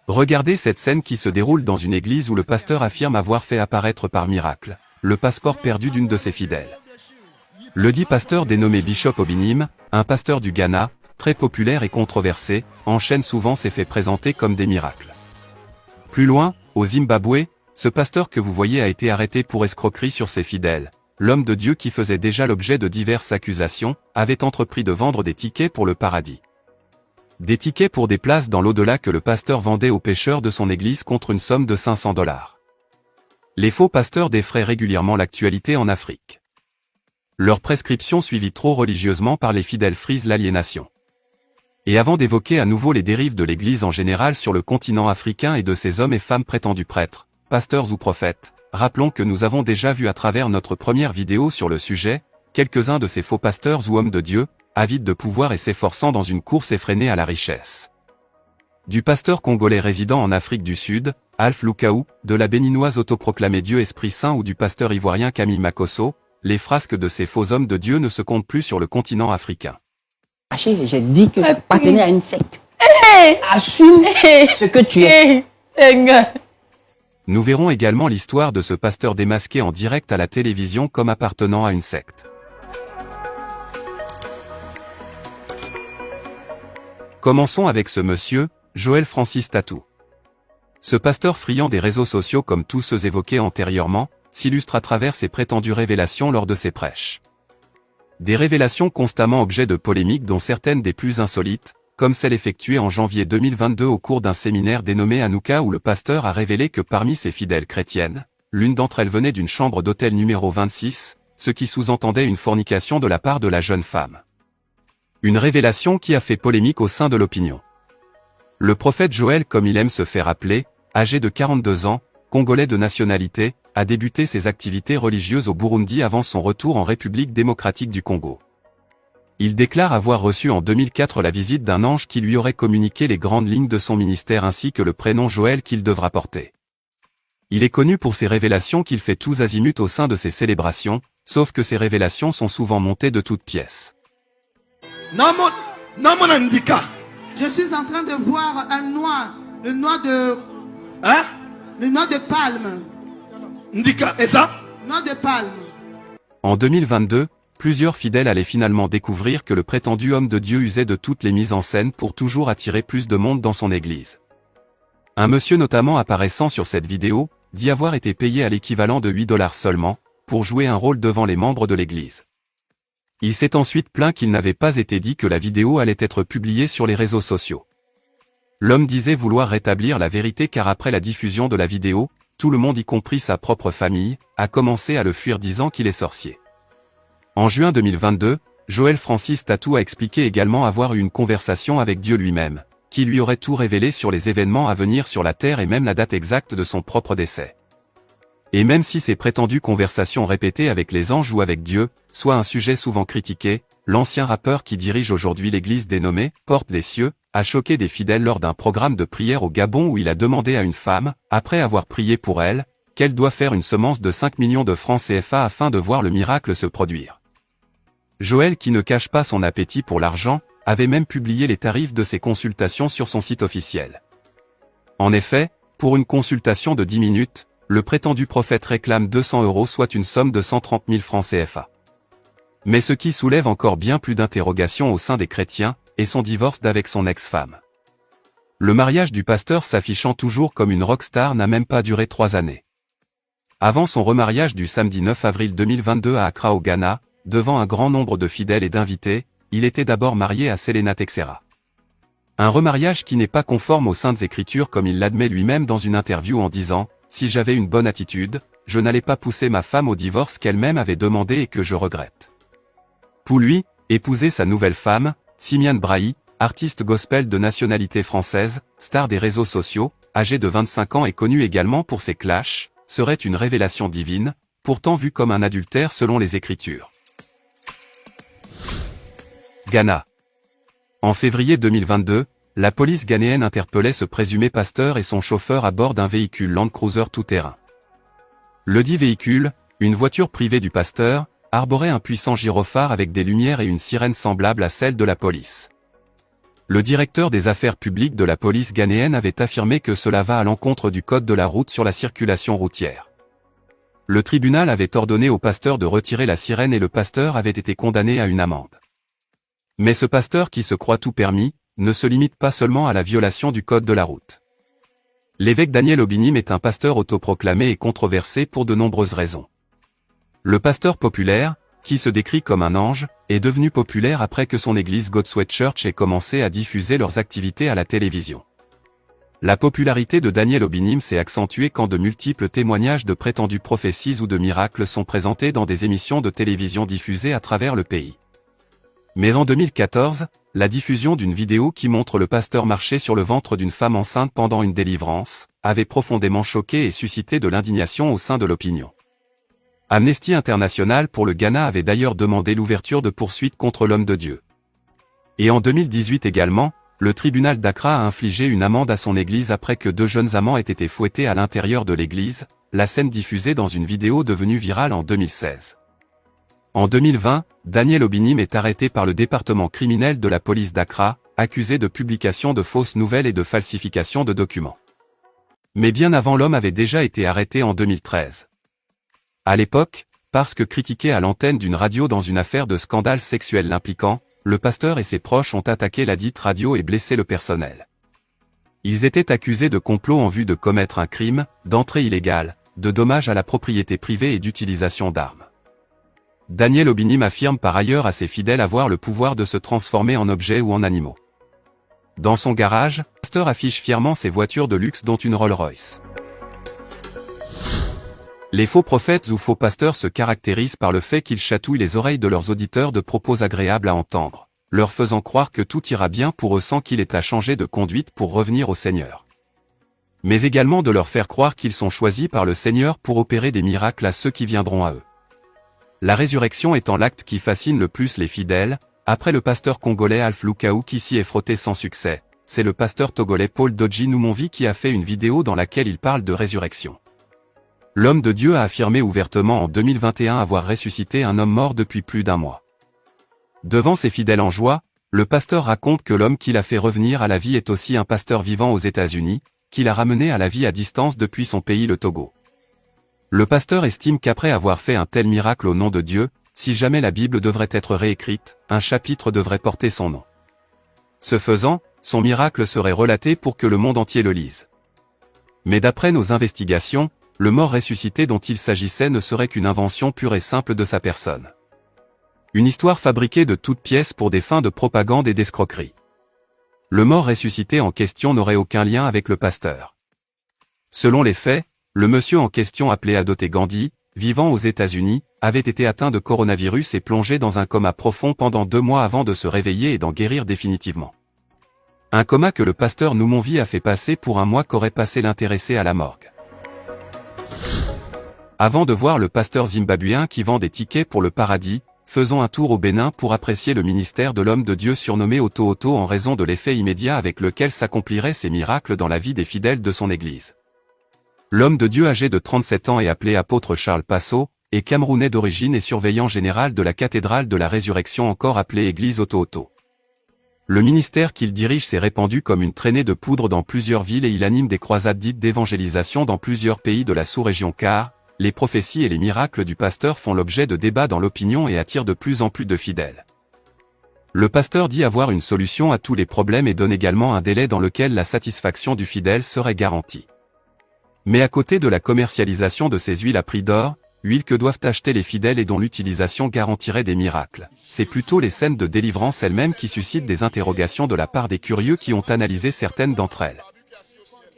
Regardez cette scène qui se déroule dans une église où le pasteur affirme avoir fait apparaître par miracle le passeport perdu d'une de ses fidèles. Le dit pasteur dénommé Bishop Obinim, un pasteur du Ghana, très populaire et controversé, enchaîne souvent ses faits présentés comme des miracles. Plus loin, au Zimbabwe, ce pasteur que vous voyez a été arrêté pour escroquerie sur ses fidèles. L'homme de Dieu qui faisait déjà l'objet de diverses accusations, avait entrepris de vendre des tickets pour le paradis. Des tickets pour des places dans l'au-delà que le pasteur vendait aux pécheurs de son église contre une somme de $500. Les faux pasteurs défraient régulièrement l'actualité en Afrique. Leur prescription suivie trop religieusement par les fidèles frise l'aliénation. Et avant d'évoquer à nouveau les dérives de l'Église en général sur le continent africain et de ces hommes et femmes prétendus prêtres, pasteurs ou prophètes, rappelons que nous avons déjà vu à travers notre première vidéo sur le sujet, quelques-uns de ces faux pasteurs ou hommes de Dieu, avides de pouvoir et s'efforçant dans une course effrénée à la richesse. Du pasteur congolais résidant en Afrique du Sud, Alph Lukaou, de la béninoise autoproclamée Dieu Esprit Saint ou du pasteur ivoirien Camille Makosso, les frasques de ces faux hommes de Dieu ne se comptent plus sur le continent africain. J'ai dit que j'appartenais à une secte. Assume ce que tu es. Nous verrons également l'histoire de ce pasteur démasqué en direct à la télévision comme appartenant à une secte. Commençons avec ce monsieur, Joël Francis Tatou. Ce pasteur friand des réseaux sociaux comme tous ceux évoqués antérieurement, s'illustre à travers ses prétendues révélations lors de ses prêches. Des révélations constamment objet de polémiques dont certaines des plus insolites, comme celle effectuée en janvier 2022 au cours d'un séminaire dénommé Hanouka où le pasteur a révélé que parmi ses fidèles chrétiennes, l'une d'entre elles venait d'une chambre d'hôtel numéro 26, ce qui sous-entendait une fornication de la part de la jeune femme. Une révélation qui a fait polémique au sein de l'opinion. Le prophète Joël, comme il aime se faire appeler, âgé de 42 ans, congolais de nationalité, a débuté ses activités religieuses au Burundi avant son retour en République démocratique du Congo. Il déclare avoir reçu en 2004 la visite d'un ange qui lui aurait communiqué les grandes lignes de son ministère ainsi que le prénom Joël qu'il devra porter. Il est connu pour ses révélations qu'il fait tous azimuts au sein de ses célébrations, sauf que ces révélations sont souvent montées de toutes pièces. Je suis en train de voir un noix, le noix de... Hein? Le noix de palme. Ndika, et ça? Noix de palme. En 2022, plusieurs fidèles allaient finalement découvrir que le prétendu homme de Dieu usait de toutes les mises en scène pour toujours attirer plus de monde dans son église. Un monsieur notamment apparaissant sur cette vidéo, dit avoir été payé à l'équivalent de $8 seulement, pour jouer un rôle devant les membres de l'église. Il s'est ensuite plaint qu'il n'avait pas été dit que la vidéo allait être publiée sur les réseaux sociaux. L'homme disait vouloir rétablir la vérité car après la diffusion de la vidéo, tout le monde y compris sa propre famille, a commencé à le fuir disant qu'il est sorcier. En juin 2022, Joël Francis Tatou a expliqué également avoir eu une conversation avec Dieu lui-même, qui lui aurait tout révélé sur les événements à venir sur la terre et même la date exacte de son propre décès. Et même si ces prétendues conversations répétées avec les anges ou avec Dieu, soit un sujet souvent critiqué, l'ancien rappeur qui dirige aujourd'hui l'église dénommée « Porte des cieux », a choqué des fidèles lors d'un programme de prière au Gabon où il a demandé à une femme, après avoir prié pour elle, qu'elle doit faire une semence de 5 millions de francs CFA afin de voir le miracle se produire. Joël, qui ne cache pas son appétit pour l'argent, avait même publié les tarifs de ses consultations sur son site officiel. En effet, pour une consultation de 10 minutes, le prétendu prophète réclame 200 €, soit une somme de 130 000 francs CFA. Mais ce qui soulève encore bien plus d'interrogations au sein des chrétiens, est son divorce d'avec son ex-femme. Le mariage du pasteur s'affichant toujours comme une rockstar n'a même pas duré 3 années. Avant son remariage du samedi 9 avril 2022 à Accra au Ghana, devant un grand nombre de fidèles et d'invités, il était d'abord marié à Selena Texera. Un remariage qui n'est pas conforme aux Saintes Écritures comme il l'admet lui-même dans une interview en disant « Si j'avais une bonne attitude, je n'allais pas pousser ma femme au divorce qu'elle-même avait demandé et que je regrette. » Pour lui, épouser sa nouvelle femme, Simiane Brahi, artiste gospel de nationalité française, star des réseaux sociaux, âgé de 25 ans et connu également pour ses clashs, serait une révélation divine, pourtant vue comme un adultère selon les Écritures. Ghana. En février 2022, la police ghanéenne interpellait ce présumé pasteur et son chauffeur à bord d'un véhicule Land Cruiser tout-terrain. Le dit véhicule, une voiture privée du pasteur, arborait un puissant gyrophare avec des lumières et une sirène semblable à celle de la police. Le directeur des affaires publiques de la police ghanéenne avait affirmé que cela va à l'encontre du code de la route sur la circulation routière. Le tribunal avait ordonné au pasteur de retirer la sirène et le pasteur avait été condamné à une amende. Mais ce pasteur qui se croit tout permis, ne se limite pas seulement à la violation du code de la route. L'évêque Daniel Obinim est un pasteur autoproclamé et controversé pour de nombreuses raisons. Le pasteur populaire, qui se décrit comme un ange, est devenu populaire après que son église Godsway Church ait commencé à diffuser leurs activités à la télévision. La popularité de Daniel Obinim s'est accentuée quand de multiples témoignages de prétendues prophéties ou de miracles sont présentés dans des émissions de télévision diffusées à travers le pays. Mais en 2014, la diffusion d'une vidéo qui montre le pasteur marcher sur le ventre d'une femme enceinte pendant une délivrance, avait profondément choqué et suscité de l'indignation au sein de l'opinion. Amnesty International pour le Ghana avait d'ailleurs demandé l'ouverture de poursuites contre l'homme de Dieu. Et en 2018 également, le tribunal d'Accra a infligé une amende à son église après que 2 jeunes amants aient été fouettés à l'intérieur de l'église, la scène diffusée dans une vidéo devenue virale en 2016. En 2020, Daniel Obinim est arrêté par le département criminel de la police d'Accra, accusé de publication de fausses nouvelles et de falsification de documents. Mais bien avant, l'homme avait déjà été arrêté en 2013. À l'époque, parce que critiqué à l'antenne d'une radio dans une affaire de scandale sexuel l'impliquant, le pasteur et ses proches ont attaqué la dite radio et blessé le personnel. Ils étaient accusés de complot en vue de commettre un crime, d'entrée illégale, de dommages à la propriété privée et d'utilisation d'armes. Daniel Obinim affirme par ailleurs à ses fidèles avoir le pouvoir de se transformer en objets ou en animaux. Dans son garage, le pasteur affiche fièrement ses voitures de luxe dont une Rolls-Royce. Les faux prophètes ou faux pasteurs se caractérisent par le fait qu'ils chatouillent les oreilles de leurs auditeurs de propos agréables à entendre, leur faisant croire que tout ira bien pour eux sans qu'il ait à changer de conduite pour revenir au Seigneur. Mais également de leur faire croire qu'ils sont choisis par le Seigneur pour opérer des miracles à ceux qui viendront à eux. La résurrection étant l'acte qui fascine le plus les fidèles, après le pasteur congolais Alpha Lukaou qui s'y est frotté sans succès, c'est le pasteur togolais Paul Dodji Numonvi qui a fait une vidéo dans laquelle il parle de résurrection. L'homme de Dieu a affirmé ouvertement en 2021 avoir ressuscité un homme mort depuis plus d'1 mois. Devant ses fidèles en joie, le pasteur raconte que l'homme qu'il a fait revenir à la vie est aussi un pasteur vivant aux États-Unis, qu'il a ramené à la vie à distance depuis son pays le Togo. Le pasteur estime qu'après avoir fait un tel miracle au nom de Dieu, si jamais la Bible devrait être réécrite, un chapitre devrait porter son nom. Ce faisant, son miracle serait relaté pour que le monde entier le lise. Mais d'après nos investigations, le mort ressuscité dont il s'agissait ne serait qu'une invention pure et simple de sa personne. Une histoire fabriquée de toutes pièces pour des fins de propagande et d'escroquerie. Le mort ressuscité en question n'aurait aucun lien avec le pasteur. Selon les faits, le monsieur en question appelé Adote Gandhi, vivant aux États-Unis, avait été atteint de coronavirus et plongé dans un coma profond pendant 2 mois avant de se réveiller et d'en guérir définitivement. Un coma que le pasteur Numonvi a fait passer pour un mois qu'aurait passé l'intéressé à la morgue. Avant de voir le pasteur zimbabwéen qui vend des tickets pour le paradis, faisons un tour au Bénin pour apprécier le ministère de l'homme de Dieu surnommé Oto Oto en raison de l'effet immédiat avec lequel s'accompliraient ces miracles dans la vie des fidèles de son église. L'homme de Dieu âgé de 37 ans et appelé apôtre Charles Passo, est camerounais d'origine et surveillant général de la cathédrale de la Résurrection encore appelée église Oto Oto. Le ministère qu'il dirige s'est répandu comme une traînée de poudre dans plusieurs villes et il anime des croisades dites d'évangélisation dans plusieurs pays de la sous-région car les prophéties et les miracles du pasteur font l'objet de débats dans l'opinion et attirent de plus en plus de fidèles. Le pasteur dit avoir une solution à tous les problèmes et donne également un délai dans lequel la satisfaction du fidèle serait garantie. Mais à côté de la commercialisation de ces huiles à prix d'or, huiles que doivent acheter les fidèles et dont l'utilisation garantirait des miracles, c'est plutôt les scènes de délivrance elles-mêmes qui suscitent des interrogations de la part des curieux qui ont analysé certaines d'entre elles.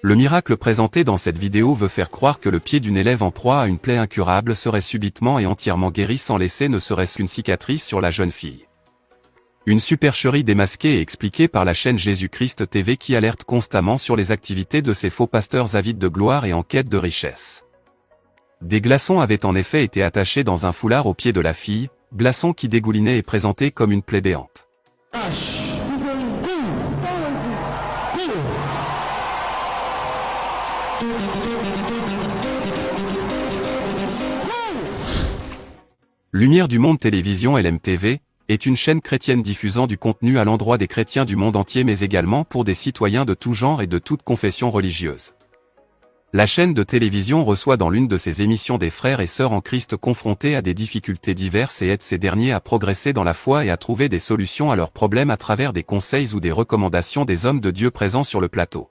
Le miracle présenté dans cette vidéo veut faire croire que le pied d'une élève en proie à une plaie incurable serait subitement et entièrement guéri sans laisser ne serait-ce qu'une cicatrice sur la jeune fille. Une supercherie démasquée et expliquée par la chaîne Jésus-Christ TV qui alerte constamment sur les activités de ces faux pasteurs avides de gloire et en quête de richesse. Des glaçons avaient en effet été attachés dans un foulard au pied de la fille, glaçons qui dégoulinait et présenté comme une plaie béante. Lumière du Monde Télévision LMTV, est une chaîne chrétienne diffusant du contenu à l'endroit des chrétiens du monde entier mais également pour des citoyens de tout genre et de toute confession religieuse. La chaîne de télévision reçoit dans l'une de ses émissions des frères et sœurs en Christ confrontés à des difficultés diverses et aide ces derniers à progresser dans la foi et à trouver des solutions à leurs problèmes à travers des conseils ou des recommandations des hommes de Dieu présents sur le plateau.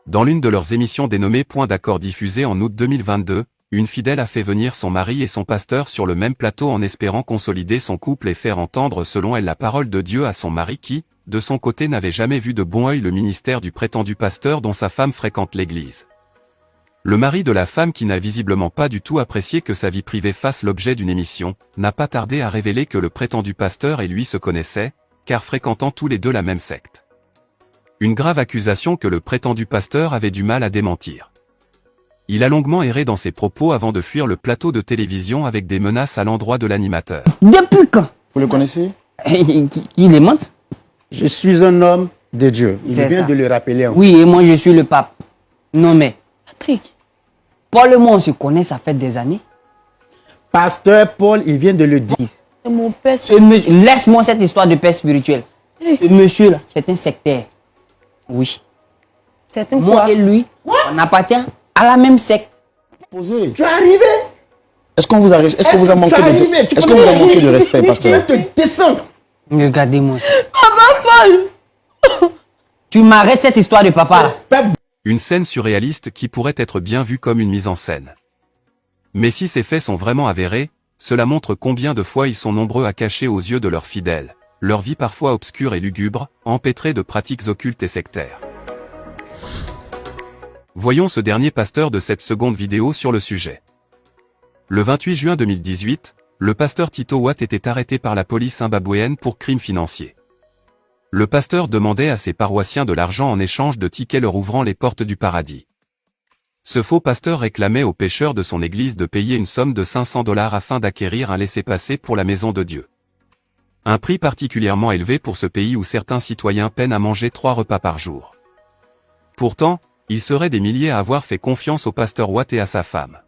Dans l'une de leurs émissions dénommée Point d'accord diffusée en août 2022, une fidèle a fait venir son mari et son pasteur sur le même plateau en espérant consolider son couple et faire entendre selon elle la parole de Dieu à son mari qui, de son côté n'avait jamais vu de bon œil le ministère du prétendu pasteur dont sa femme fréquente l'église. Le mari de la femme qui n'a visiblement pas du tout apprécié que sa vie privée fasse l'objet d'une émission, n'a pas tardé à révéler que le prétendu pasteur et lui se connaissaient, car fréquentant tous les deux la même secte. Une grave accusation que le prétendu pasteur avait du mal à démentir. Il a longuement erré dans ses propos avant de fuir le plateau de télévision avec des menaces à l'endroit de l'animateur. Depuis quand? Vous le connaissez? Il est mente? Je suis un homme de Dieu. Il vient de le rappeler. Oui, et moi je suis le pape. Non mais, Patrick. Paul et moi on se connaît, ça fait des années. Pasteur Paul, il vient de le dire. C'est mon père. Laisse-moi cette histoire de père spirituel. Ce monsieur-là, c'est un sectaire. Oui. C'est un Moi quoi? et lui, on appartient à la même secte. Posé. Tu es arrivé. Est-ce qu'on vous a, est-ce que vous a manqué de respect, pasteur? Tu viens te descendre. Regardez-moi ça. Papa Paul. Tu m'arrêtes cette histoire de papa là. Une scène surréaliste qui pourrait être bien vue comme une mise en scène. Mais si ces faits sont vraiment avérés, cela montre combien de fois ils sont nombreux à cacher aux yeux de leurs fidèles, leur vie parfois obscure et lugubre, empêtrée de pratiques occultes et sectaires. Voyons ce dernier pasteur de cette seconde vidéo sur le sujet. Le 28 juin 2018, le pasteur Tito Watt était arrêté par la police zimbabwéenne pour crimes financiers. Le pasteur demandait à ses paroissiens de l'argent en échange de tickets leur ouvrant les portes du paradis. Ce faux pasteur réclamait aux pécheurs de son église de payer une somme de $500 afin d'acquérir un laissez-passer pour la maison de Dieu. Un prix particulièrement élevé pour ce pays où certains citoyens peinent à manger 3 repas par jour. Pourtant, il serait des milliers à avoir fait confiance au pasteur Watt et à sa femme.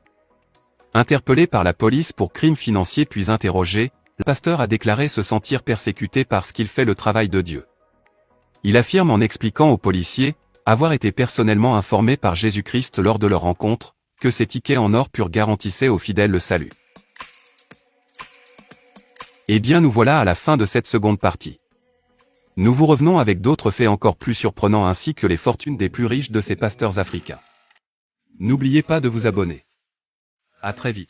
Interpellé par la police pour crimes financiers puis interrogé, le pasteur a déclaré se sentir persécuté parce qu'il fait le travail de Dieu. Il affirme en expliquant aux policiers avoir été personnellement informé par Jésus-Christ lors de leur rencontre, que ces tickets en or pur garantissaient aux fidèles le salut. Eh bien nous voilà à la fin de cette seconde partie. Nous vous revenons avec d'autres faits encore plus surprenants ainsi que les fortunes des plus riches de ces pasteurs africains. N'oubliez pas de vous abonner. À très vite.